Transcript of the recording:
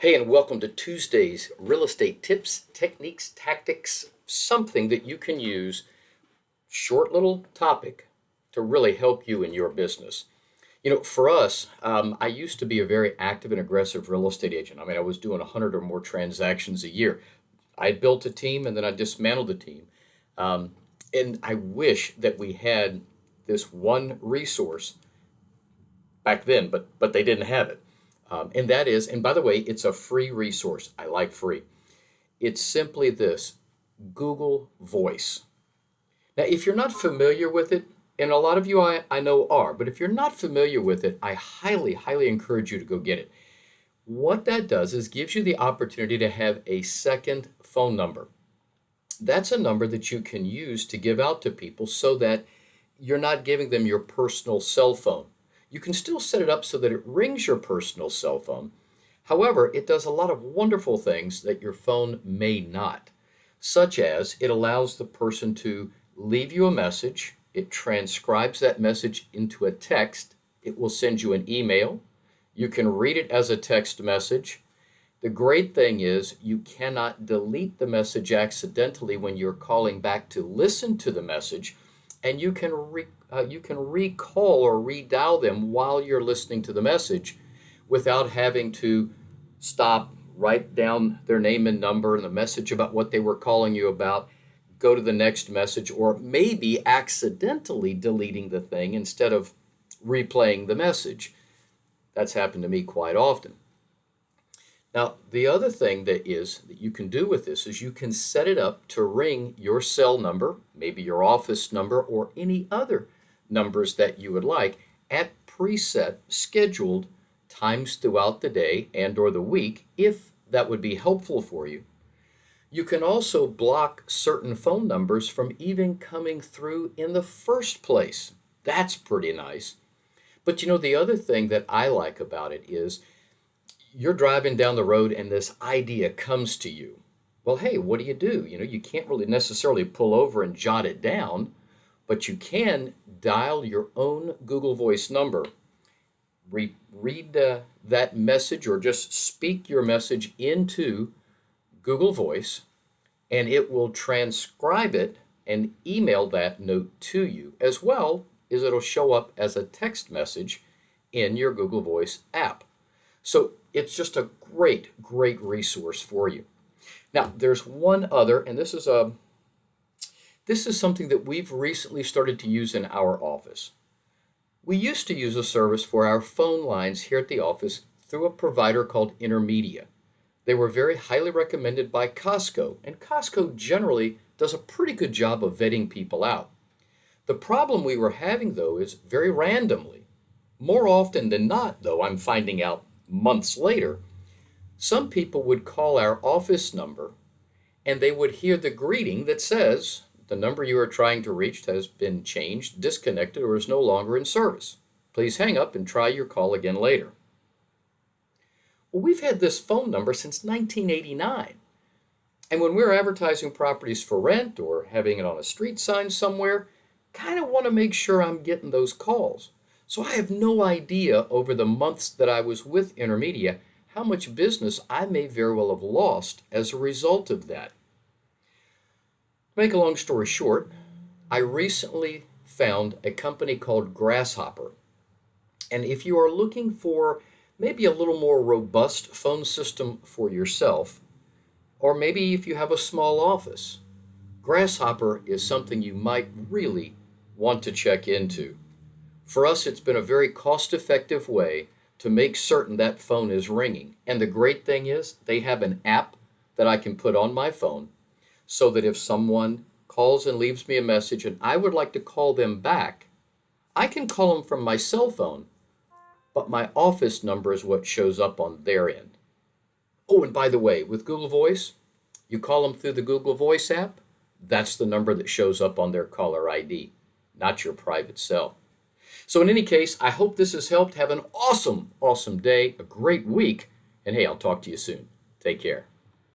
Hey, and welcome to Tuesday's Real Estate Tips, Techniques, Tactics, something that you can use, short little topic to really help you in your business. For us, I used to be a very active and aggressive real estate agent. I mean, I was doing 100 or more transactions a year. I built a team and then I dismantled the team. Um, and I wish that we had this one resource back then, but they didn't have it. And that is, and by the way, it's a free resource. I like free. It's simply this: Google Voice. Now, if you're not familiar with it, and a lot of you I know are, but if you're not familiar with it, I highly, highly encourage you to go get it. What that does is gives you the opportunity to have a second phone number. That's a number that you can use to give out to people so that you're not giving them your personal cell phone. You can still set it up so that it rings your personal cell phone. However, it does a lot of wonderful things that your phone may not, such as it allows the person to leave you a message, it transcribes that message into a text, it will send you an email, you can read it as a text message. The great thing is you cannot delete the message accidentally when you're calling back to listen to the message, and you can recall or redial them while you're listening to the message without having to stop, write down their name and number and the message about what they were calling you about, go to the next message, or maybe accidentally deleting the thing instead of replaying the message. That's happened to me quite often. Now, the other thing that you can do with this is you can set it up to ring your cell number, maybe your office number, or any other numbers that you would like at preset scheduled times throughout the day and or the week, if that would be helpful for you. You can also block certain phone numbers from even coming through in the first place. That's pretty nice. But the other thing that I like about it is you're driving down the road and this idea comes to you. Well, hey, what do? You can't really necessarily pull over and jot it down, but you can dial your own Google Voice number, read that message, or just speak your message into Google Voice, and it will transcribe it and email that note to you, as well as it'll show up as a text message in your Google Voice app. So it's just a great, great resource for you. Now, there's one other, and this is something that we've recently started to use in our office. We used to use a service for our phone lines here at the office through a provider called Intermedia. They were very highly recommended by Costco, and Costco generally does a pretty good job of vetting people out. The problem we were having, though, is very randomly. More often than not, though, I'm finding out months later, some people would call our office number and they would hear the greeting that says, the number you are trying to reach has been changed, disconnected, or is no longer in service. Please hang up and try your call again later. Well, we've had this phone number since 1989. And when we're advertising properties for rent or having it on a street sign somewhere, kind of want to make sure I'm getting those calls. So I have no idea over the months that I was with Intermedia how much business I may very well have lost as a result of that. To make a long story short, I recently found a company called Grasshopper. And if you are looking for maybe a little more robust phone system for yourself, or maybe if you have a small office, Grasshopper is something you might really want to check into. For us, it's been a very cost-effective way to make certain that phone is ringing. And the great thing is they have an app that I can put on my phone so that if someone calls and leaves me a message and I would like to call them back, I can call them from my cell phone, but my office number is what shows up on their end. Oh, and by the way, with Google Voice, you call them through the Google Voice app, that's the number that shows up on their caller ID, not your private cell. So in any case, I hope this has helped. Have an awesome, awesome day, a great week, and hey, I'll talk to you soon. Take care.